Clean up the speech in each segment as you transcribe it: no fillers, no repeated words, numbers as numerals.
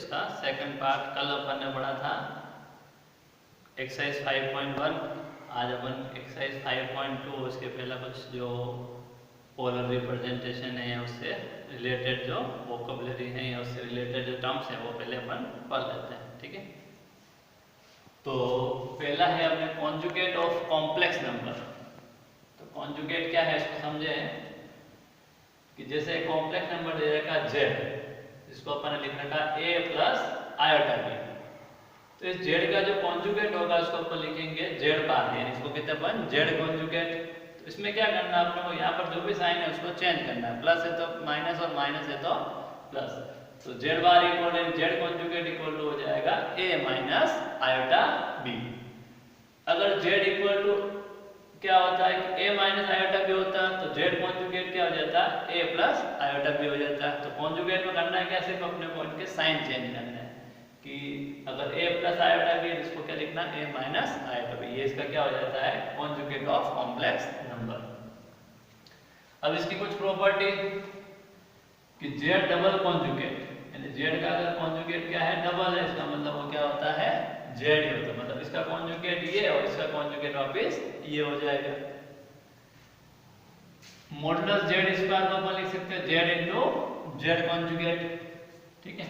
उसका second part कल अपन ने पढ़ा था एक्सरसाइज 5.1। आज अपन एक्सरसाइज 5.2 उसके पहला कुछ जो पोलर रिप्रेजेंटेशन है उससे रिलेटेड जो वोकैबुलरी है या उससे रिलेटेड जो टर्म्स हैं वो पहले अपन पढ़ लेते हैं। ठीक है, तो पहला है अपने कॉन्जुगेट ऑफ कॉम्प्लेक्स नंबर। तो कॉन्जुगेट क्या है इसको समझे कि जैसे कॉम्प्लेक्स नंबर दे रखा z, जिसको अपन ने लिख रखा a प्लस आयोटा b, तो इस z का जो कॉन्जुगेट होगा उसको अपन लिखेंगे z बार, यानी इसको कहते हैं अपन z कॉन्जुगेट। तो इसमें क्या करना है अपने को, यहाँ पर जो भी साइन है उसको चेंज करना है, प्लस है तो माइनस और माइनस है तो प्लस। तो z बार equal z conjugate equal to हो जाएगा a माइनस आयोटा b। अगर z इक्वल टू क्या होता है कि a माइनस आयोटा b होता है तो z कॉन्जुगेट क्या हो जाता है a प्लस आयोटा b हो जाता है। तो कॉन्जुगेट में करना है क्या, सिर्फ अपने को इनके साइन चेंज करना है कि अगर a प्लस आयोटा b है इसको क्या लिखना है a माइनस आयोटा b, ये इसका क्या हो जाता है कॉन्जुगेट ऑफ कॉम्प्लेक्स नंबर। अब इसकी कुछ प्रॉपर्टी कि z डबल कॉन्जुगेट, यानी z का अगर कॉन्जुगेट क्या है डबल है, इसका मतलब वो क्या होता है z ही होता है, मतलब इसका कॉन्जुगेट ये और इसका कॉन्जुगेट वापस ये हो जाएगा। मॉडुलस z स्क्वायर को अपन लिख सकते हैं z इनटू z कॉन्जुगेट। ठीक है,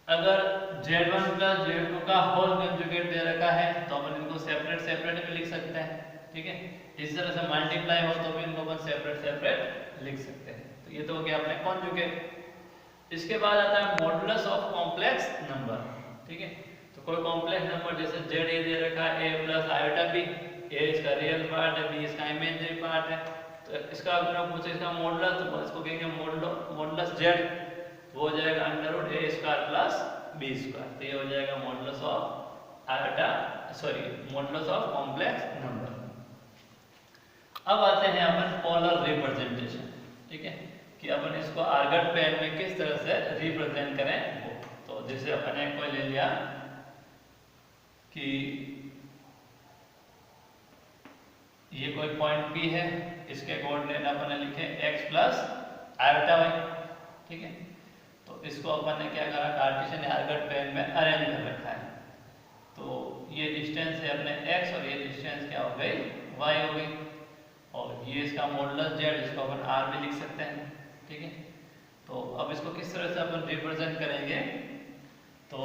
अगर z1 प्लस z2 का होल कॉन्जुगेट दे रखा है तो अपन इनको सेपरेट सेपरेट में लिख सकते हैं। ठीक है, इस तरह से मल्टीप्लाई हो तो भी इनको अपन सेपरेट सेपरेट लिख सकते हैं। तो ये तो हो गया अपने कॉन्जुगेट। इसके बाद आता है मॉडुलस ऑफ कॉम्प्लेक्स नंबर। ठीक है, तो कोई कॉम्प्लेक्स नंबर जैसे z ये दे रखा है a plus iota b, a इसका रियल पार्ट है, b इसका इमेजिनरी पार्ट है, तो इसका अगर पूछे इसका मॉडुलस तो इसको कहेंगे मॉडुलस z, वो हो जाएगा under root a square plus b square. तो ये हो जाएगा modulus of iota modulus of complex number. अब आते हैं अपन पोलर रिप्रेजेंटेशन। ठीक है, कि अपन इसको आर्गट पेन में किस तरह से रिप्रेजेंट करें वो। तो जैसे अपन ने कोई ले लिया कि ये कोई पॉइंट P है, इसके कोऑर्डिनेट अपन ने लिखे x प्लस आयोटा y। ठीक है, तो इसको अपन ने क्या करा, कार्टेशियन आर्गट पेन में अरेंज कर रखा है। तो ये डिस्टेंस है अपने x और ये डिस्टेंस क्या हो गई y हो गई, और ये इसका मॉडुलस z जिसको अपन r भी लिख सकते हैं। ठीक है, तो अब इसको किस तरह से अपन रिप्रेजेंट करेंगे, तो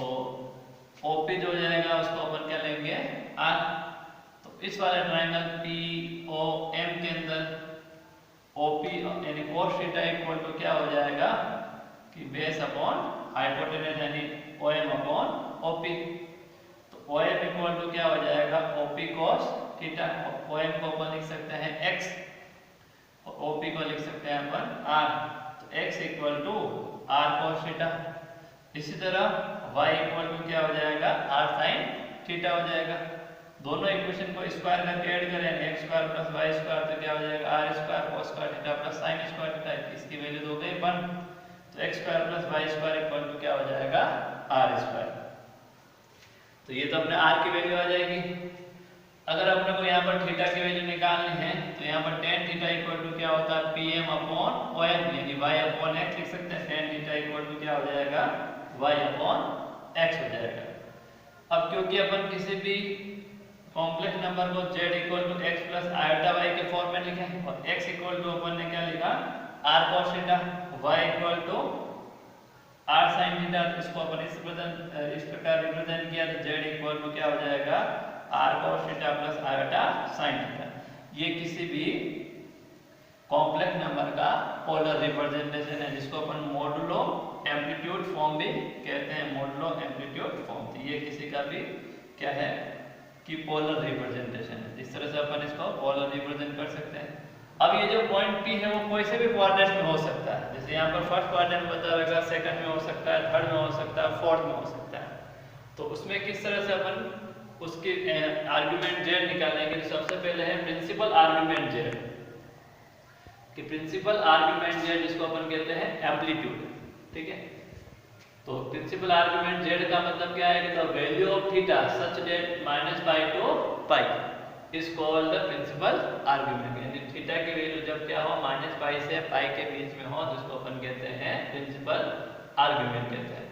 OP जो हो जाएगा उसको अपन क्या लेंगे R। तो इस वाले ट्रायंगल POM के अंदर OP यानी cos थीटा इक्वल टू क्या हो जाएगा कि बेस अपॉन हाइपोटेनस यानी OM अपॉन OP। तो OM इक्वल टू क्या हो जाएगा OP cos थीटा। OM को अपन लिख सकते हैं x और OP को लिख सकते हैं अपन R। तो x equal to R cos theta. इसी तरह y इक्वल टू क्या हो जाएगा r sin थीटा हो जाएगा। दोनों इक्वेशन को स्क्वायर करके ऐड करें x square plus y square तो क्या हो जाएगा r square cos square theta plus sin square theta. इसकी वैल्यू तो हो गई 1, तो x square plus y square equal to क्या हो जाएगा r स्क्वायर। तो ये तो अपने r की वैल्यू आ जाएगी। अगर अपने को यहाँ पर थीटा की वैल्यू निकालनी है तो यहाँ पर tan थीटा इक्वल टू क्या होता है pm अपॉन om, यानी y अपॉन x लिख सकते हैं। tan थीटा इक्वल टू क्या हो जाएगा y अपॉन x हो जाएगा। अब क्योंकि अपन किसी भी कॉम्प्लेक्स नंबर को z equal to x plus iota y के फॉर्म में लिखे और x इक्वल टू अपन ने क्या लिखा r cos theta, y equal to r sin theta, इसको अपन इस प्रकार रिप्रेजेंट किया तो z इक्वल टू क्या हो जाएगा r cos theta plus iota sin theta. ये किसी भी कॉम्प्लेक्स नंबर का पोलर रिप्रेजेंटेशन है, जिसको अपन मॉडुलो एम्पलीट्यूड फॉर्म भी कहते हैं, मॉडुलो एम्पलीट्यूड फॉर्म। तो ये किसी का भी क्या है कि पोलर रिप्रेजेंटेशन है। इस तरह से अपन इसको पोलर रिप्रेजेंट कर सकते हैं। अब ये जो पॉइंट P है वो कोई से भी क्वाड्रेंट में हो सकता है, जैसे यहाँ पर फर्स्ट क्वाड्रेंट बता रहेगा, सेकंड में हो सकता है, थर्ड में हो सकता है, फोर्थ में हो सकता है। तो उसमें किस तरह से अपन उसके आर्गुमेंट z निकालेंगे। तो सबसे पहले है प्रिंसिपल आर्गुमेंट z, कि प्रिंसिपल आर्गुमेंट z जिसको अपन कहते हैं एम्पलीट्यूड। ठीक है, तो प्रिंसिपल आर्गुमेंट z का मतलब क्या है कि the value of theta such that -π to π is called the principal argument, यानी थीटा की वैल्यू जब क्या हो -π से π के बीच में हो जिसको अपन कहते हैं प्रिंसिपल आर्गुमेंट कहते हैं।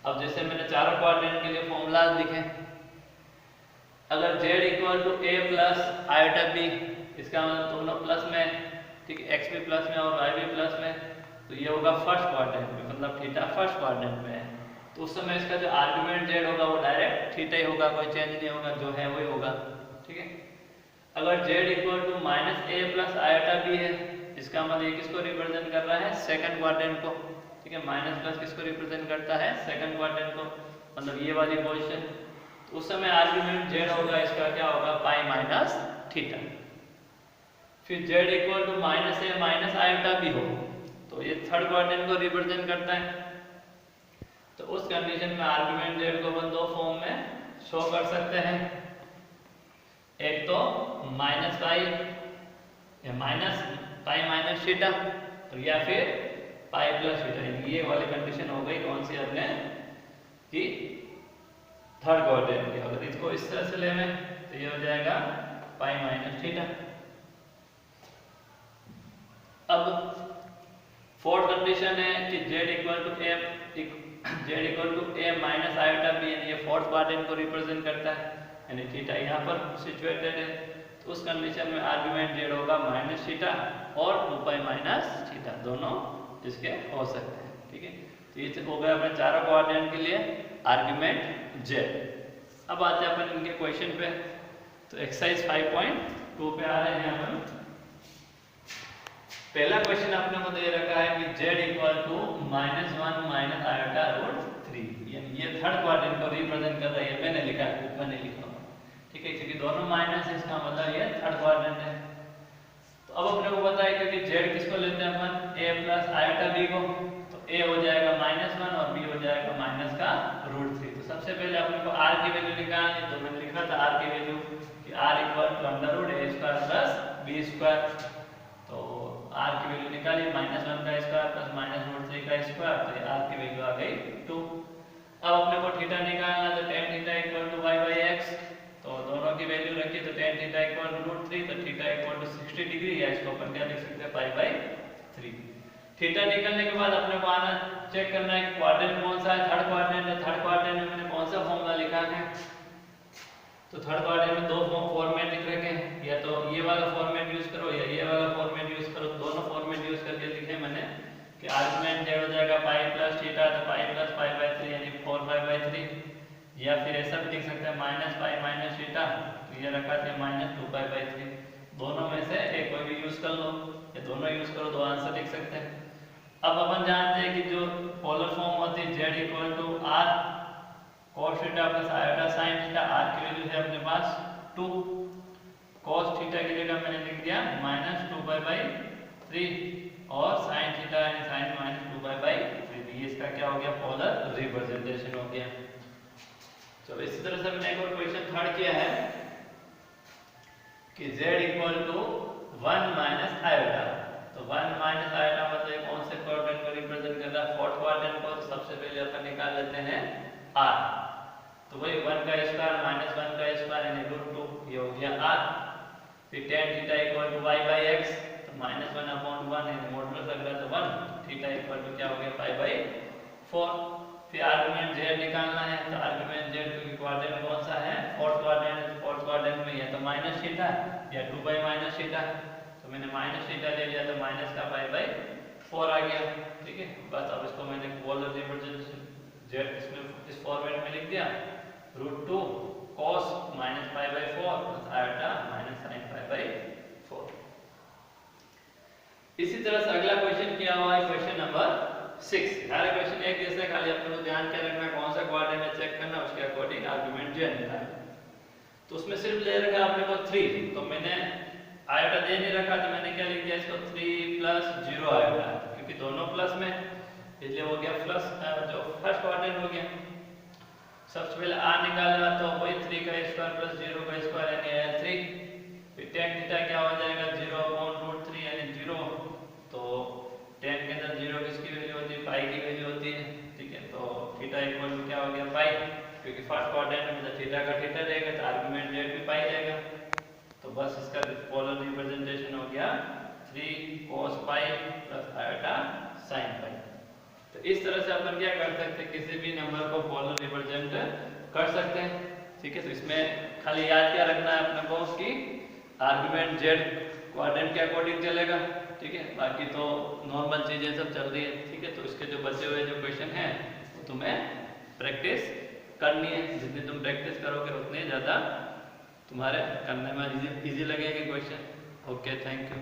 अब जैसे मैंने चारों क्वाड्रेंट के लिए फॉर्मूलाज लिखे, अगर z equal to a plus iota b, इसका मतलब दोनों प्लस में, ठीक है, x भी प्लस में और y भी प्लस में, तो ये होगा फर्स्ट क्वाड्रेंट में, मतलब थीटा फर्स्ट क्वाड्रेंट में है, तो उस समय इसका जो आर्गुमेंट z होगा वो डायरेक्ट थीटा ही होगा, कोई चेंज नहीं होगा, जो है वही होगा, ठीक है। अगर z equal to minus a plus iota b है, इसका मतलब ये किसको रिप्रेजेंट कर रहा है, सेकंड क्वाड्रेंट को, ठीक है, माइनस प्लस किसको रिप्रेजेंट करता है, सेकंड क्वाड्रेंट को, मतलब ये वाली पोजीशन, तो उस समय आर्गुमेंट z होगा इसका क्या होगा, पाई माइनस थीटा। फिर z equal to minus a minus iota b हो, तो ये थर्ड क्वाड्रेंट को रिप्रेजेंट करता है, तो उस कंडीशन में आर्गुमेंट z को अपन दो फॉर्म में शो कर सकते हैं, एक तो माइनस पाई या माइनस पाई माइनस थीटा, और या फिर पाई प्लस थीटा, ये वाली कंडीशन हो गई कौन सी अपने कि थर्ड क्वाड्रेंट की। अगर इसको इस तरह से लेना तो ये हो जाएगा पाई माइनस थीटा। अब फोर्थ कंडीशन है कि z equal to a minus iota b, यानी ये फोर्थ क्वाड्रेंट को रिप्रेजेंट करता है, यानी थीटा यहाँ पर सिचुएटेड है, तो उस कंडीशन में आर्गुमेंट z होगा माइनस थीटा और 2 पाई माइनस थीटा, दोनों इसके हो सकते हैं, ठीक है। तो ये हो गया अपने चारों क्वाड्रेंट के लिए आर्गुमेंट z। अब आते हैं अपन इनके क्वेश्चन पे, तो एक्सरसाइज 5.2 पे आ रहे हैं यहाँ पर। पहला क्वेश्चन आपने को दे रखा है कि z equal to -1 minus iota root 3, यानी ये थर्ड क्वाड्रेंट को रिप्रेजेंट कर रहा है, मैंने लिखा है, ऊपर नहीं लिखा, ठीक है, क्योंकि दोनों माइनस है, इसका मतलब ये थर्ड क्वाड्रेंट है। तो अब अपने को पता है क्योंकि z किसको लेते हैं अपन, a प्लस आयोटा b को, तो a हो जाएगा -1 और b हो जाएगा माइनस का रूट 3। तो सबसे पहले अपने को r की वैल्यू निकालनी, तो मैंने लिखा था r की वैल्यू कि r equal to under root a square plus b square, तो r की वैल्यू निकाली, -1 का स्क्वायर प्लस माइनस रूट 3 का स्क्वायर, तो ये r की वैल्यू आ गई 2। अब अपने को थीटा निकालना, तो tan theta equal to y by x, तो दोनों की वैल्यू रखी, तो tan theta equal to root 3, तो थीटा इक्वल टू 60 डिग्री, या इसको अपन क्या लिख सकते हैं, पाई बाई 3। थीटा निकलने के बाद अपने को आना चेक करना है कि क्वाड्रेंट कौन सा है, थर्ड क्वाड्रेंट है, थर्ड क्वाड्रेंट में मैंने कौन सा फॉर्मूला लिखा है, तो थर्ड क्वाड्रेंट में दो फॉर्मेट लिख रखे हैं, या तो ये वाला फॉर्मेट यूज करो या ये वाला फॉर्मेट यूज करो, दोनों फॉर्मेट यूज करके लिखे मैंने कि आर्गुमेंट z हो जाएगा पाई प्लस थीटा, तो पाई प्लस पाई बाई 3 यानी 4 पाई बाई 3, या फिर ऐसा भी लिख सकते हैं माइनस पाई माइनस थीटा, तो ये रखा था -2 पाई बाई 3, दोनों में से एक कोई भी यूज कर लो, या दोनों यूज करो, दो आंसर लिख सकते हैं। अब अपन जानते हैं कि जो पोलर फॉर्म होती है z equal to r cos theta plus iota sin theta, r की वैल्यू है अपने पास 2, cos थीटा की जगह मैंने लिख दिया -2 पाई बाई 3, और sin थीटा यानी sin -2 पाई बाई 3, ये इसका क्या हो गया, पोलर रिप्रेजेंटेशन हो गया। चलो इसी तरह से मैंने एक और क्वेश्चन थर्ड किया है कि z equal to 1 minus iota, तो 1 माइनस आयोटा मतलब कौन से क्वाड्रेंट को रिप्रेजेंट कर रहा है, फोर्थ क्वाड्रेंट को, तो सबसे पहले अपन निकाल लेते हैं r, तो वही 1 का स्क्वायर माइनस 1 का स्क्वायर यानी √2, ये हो गया r। फिर tan theta equal to y by x, तो -1 अपॉन 1 यानी मॉडुलस लग रहा है, तो 1 थीटा इक्वल टू क्या हो गया, पाई बाई 4। फिर आर्गुमेंट z निकालना है, तो आर्गुमेंट z क्योंकि क्वाड्रेंट कौन सा है, फोर्थ क्वाड्रेंट, फोर्थ क्वाड्रेंट में या तो माइनस थीटा या 2 बाई माइनस थीटा, तो मैंने माइनस थीटा ले लिया, तो माइनस का पाई बाई 4 आ गया, ठीक है। बस अब इसको मैंने पोलर रिप्रेजेंटेशन z इसमें इस फॉर्मेट में लिख दिया, √2 cos minus pi by 4 plus iota minus sin pi by 4। इसी तरह से अगला क्वेश्चन क्या हुआ है, क्वेश्चन नंबर 6। सारे क्वेश्चन एक जैसे, खाली अपने को ध्यान क्या रखना है, कौन सा क्वाड्रेंट है चेक करना, उसके अकॉर्डिंग आर्गुमेंट z निकालना। तो उसमें सिर्फ ले रखा अपने को 3, तो मैंने आयोटा दे नहीं रखा, तो मैंने क्या लिख दिया इसको 3 प्लस 0 आयोटा, क्योंकि दोनों प्लस में, इसलिए हो गया प्लस, जो फर्स्ट क्वाड्रेंट हो गया। सबसे पहले r निकालना, तो वही 3 का स्क्वायर प्लस 0 का स्क्वायर यानी 3। फिर tan थीटा क्या हो जाएगा, 0 अपॉन √3 यानी 0, तो tan के अंदर 0 किसकी वैल्यू होती है, पाई की वैल्यू होती है, ठीक है। तो थीटा इक्वल टू क्या हो गया, पाई, क्योंकि फर्स्ट क्वाड्रेंट में तो थीटा का थीटा रहेगा, तो आर्गुमेंट z भी पाई रहेगा, तो बस इसका पोलर रिप्रेजेंटेशन हो गया 3 cos pi plus iota sin पाई। तो इस तरह से अपन क्या कर सकते हैं, किसी भी नंबर को पोलर रिप्रेजेंट कर सकते हैं। ठीक है, तो इसमें खाली याद क्या रखना है अपने को कि आर्गुमेंट जेड क्वाड्रेंट के अकॉर्डिंग चलेगा। ठीक है, बाकी तो नॉर्मल चीजें सब चल रही है। ठीक है, तो इसके जो बचे हुए जो क्वेश्चन हैं वो तुम्हें प्रैक्टिस करनी है। जितनी तुम प्रैक्टिस करोगे उतने ज़्यादा तुम्हारे करने में इजी लगेंगे क्वेश्चन। Okay, thank you.